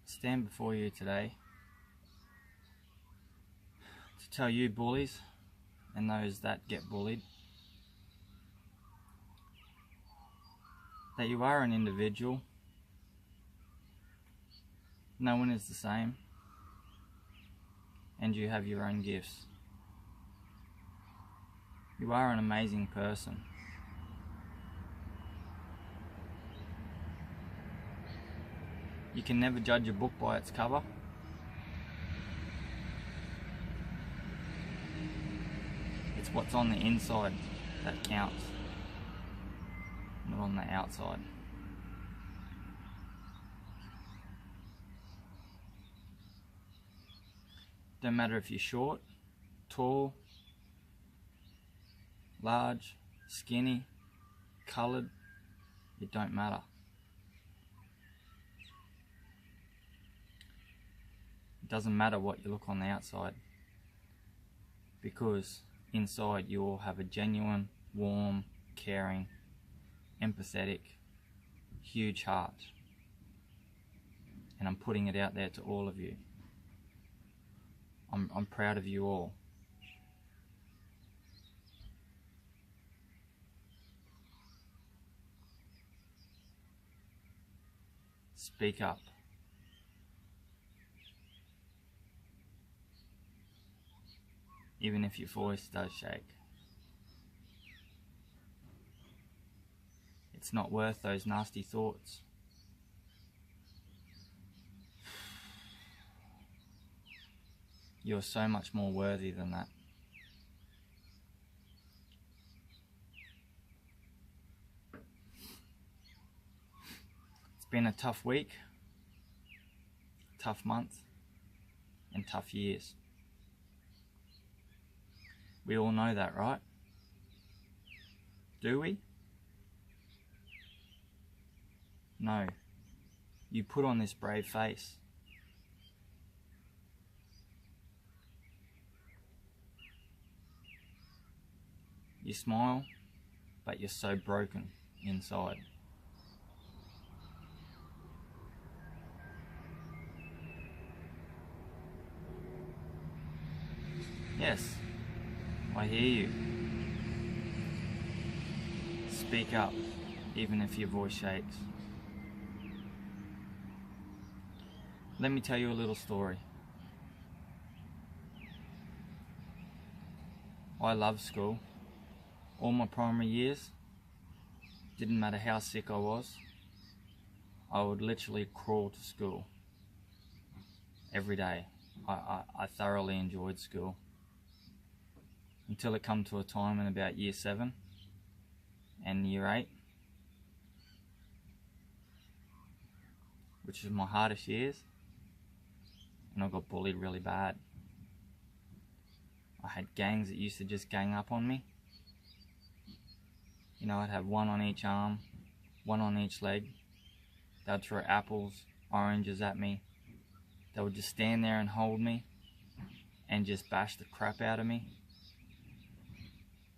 stand before you today to tell you bullies and those that get bullied that you are an individual. No one is the same, and you have your own gifts. You are an amazing person. You can never judge a book by its cover. It's what's on the inside that counts, not on the outside. Don't matter if you're short, tall, large, skinny, coloured, it don't matter. It doesn't matter what you look on the outside, because inside you all have a genuine, warm, caring, empathetic, huge heart. And I'm putting it out there to all of you. I'm proud of you all. Speak up. Even if your voice does shake. It's not worth those nasty thoughts. You're so much more worthy than that. It's been a tough week, tough month, and tough years. We all know that, right? Do we? No. You put on this brave face. You smile, but you're so broken inside. Yes, I hear you. Speak up, even if your voice shakes. Let me tell you a little story. I love school. All my primary years, didn't matter how sick I was, I would literally crawl to school every day. I thoroughly enjoyed school. Until it come to a time in about year 7 and year 8, which was my hardest years, and I got bullied really bad. I had gangs that used to just gang up on me. You know, I'd have one on each arm, one on each leg. They'd throw apples, oranges at me. They would just stand there and hold me and just bash the crap out of me.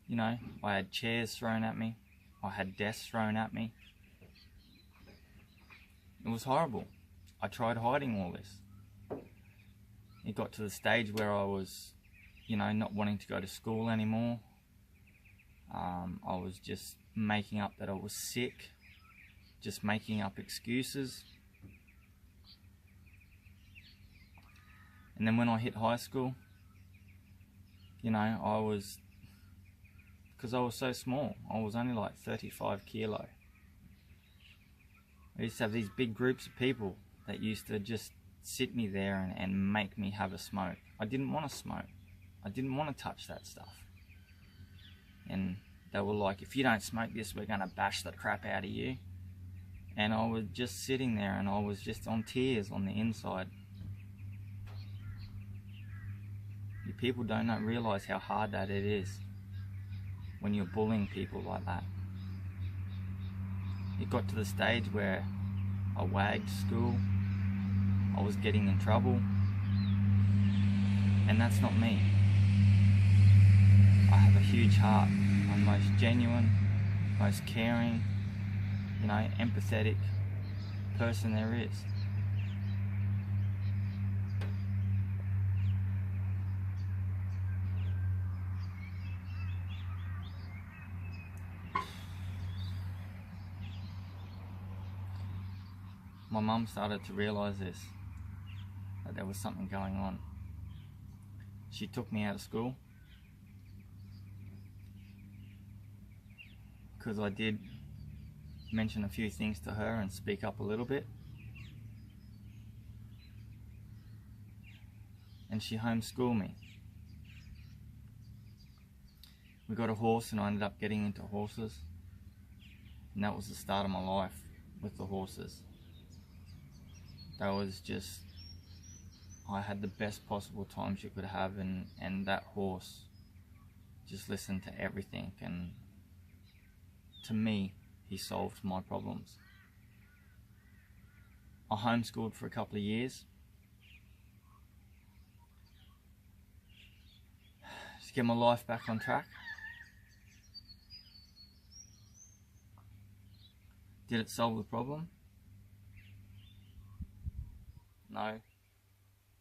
You know, I had chairs thrown at me. I had desks thrown at me. It was horrible. I tried hiding all this. It got to the stage where I was, you know, not wanting to go to school anymore. I was just making up that I was sick, just making up excuses. And then when I hit high school, you know, because I was so small, I was only like 35 kilo. I used to have these big groups of people that used to just sit me there and make me have a smoke. I didn't want to smoke. I didn't want to touch that stuff. And they were like, if you don't smoke this, we're going to bash the crap out of you. And I was just sitting there and I was just on tears on the inside. You people don't realise how hard that it is when you're bullying people like that. It got to the stage where I wagged school, I was getting in trouble, and that's not me. I have a huge heart. I'm the most genuine, most caring, you know, empathetic person there is. my mum started to realise this, that there was something going on. She took me out of school because I did mention a few things to her and speak up a little bit. And she homeschooled me. We got a horse and I ended up getting into horses. And that was the start of my life with the horses. That was just, I had the best possible times you could have, and that horse just listened to everything, and to me, he solved my problems. I homeschooled for a couple of years to get my life back on track. Did it solve the problem? No.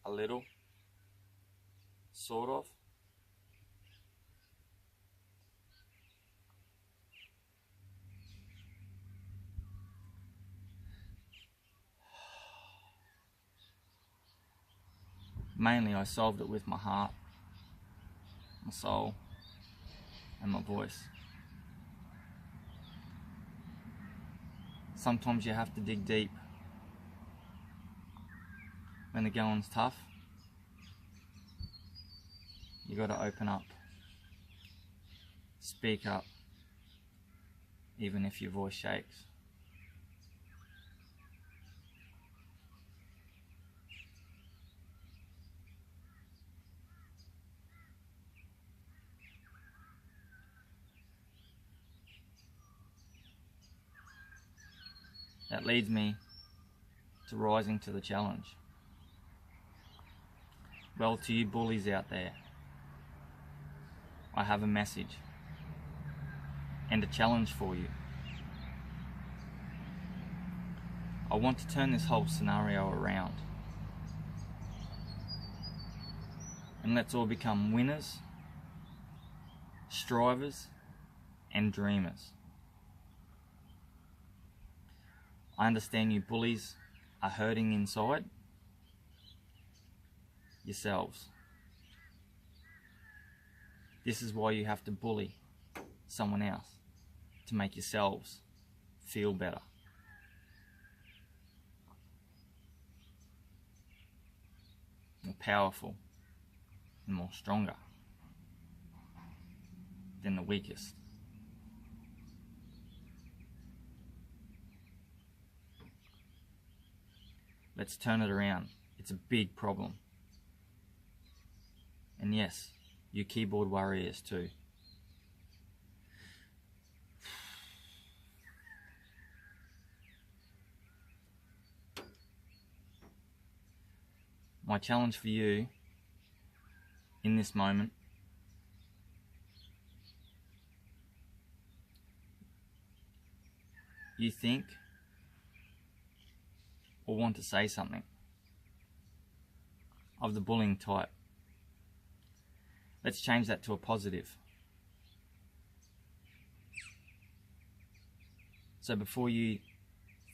A little. Sort of. Mainly I solved it with my heart, my soul, and my voice. Sometimes you have to dig deep. When the going's tough, you got to open up, speak up, even if your voice shakes. That leads me to rising to the challenge. Well, to you bullies out there, I have a message and a challenge for you. I want to turn this whole scenario around, and let's all become winners, strivers, and dreamers. I understand you bullies are hurting inside yourselves. This is why you have to bully someone else, to make yourselves feel better. More powerful and more stronger than the weakest. Let's turn it around. It's a big problem. And yes, you keyboard warriors too. My challenge for you in this moment you think or want to say something of the bullying type. Let's change that to a positive. So before you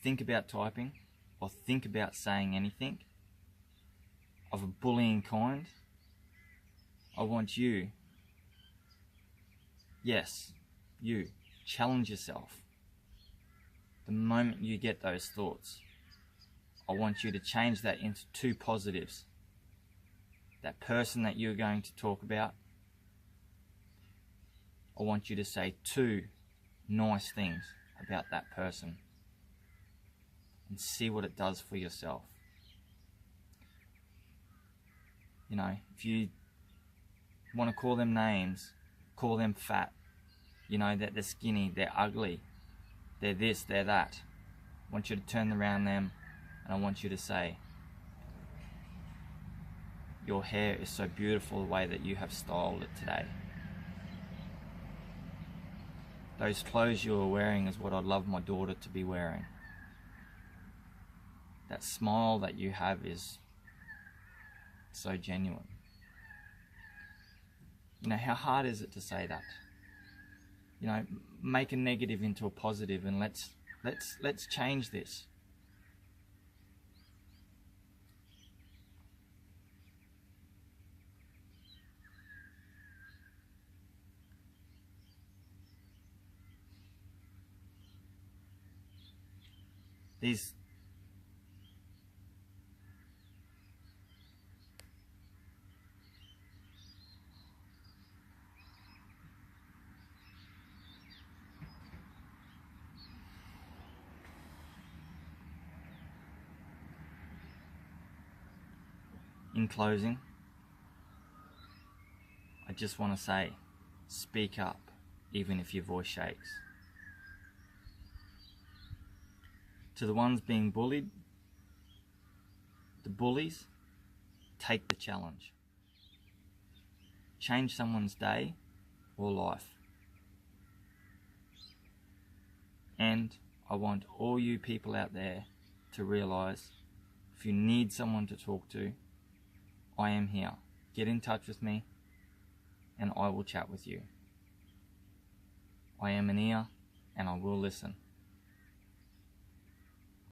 think about typing or think about saying anything of a bullying kind, I want you, yes, you, challenge yourself. The moment you get those thoughts, I want you to change that into two positives. That person that you're going to talk about, I want you to say two nice things about that person and see what it does for yourself. You know, if you want to call them names, call them fat, you know, that they're skinny, they're ugly, they're this, they're that. I want you to turn around them and I want you to say, your hair is so beautiful the way that you have styled it today. Those clothes you are wearing is what I'd love my daughter to be wearing. That smile that you have is so genuine. You know, how hard is it to say that? You know, make a negative into a positive and let's change this. These In closing, I just want to say, speak up, even if your voice shakes. To the ones being bullied, the bullies, take the challenge. Change someone's day or life. And I want all you people out there to realise, if you need someone to talk to, I am here. Get in touch with me and I will chat with you. I am an ear and I will listen.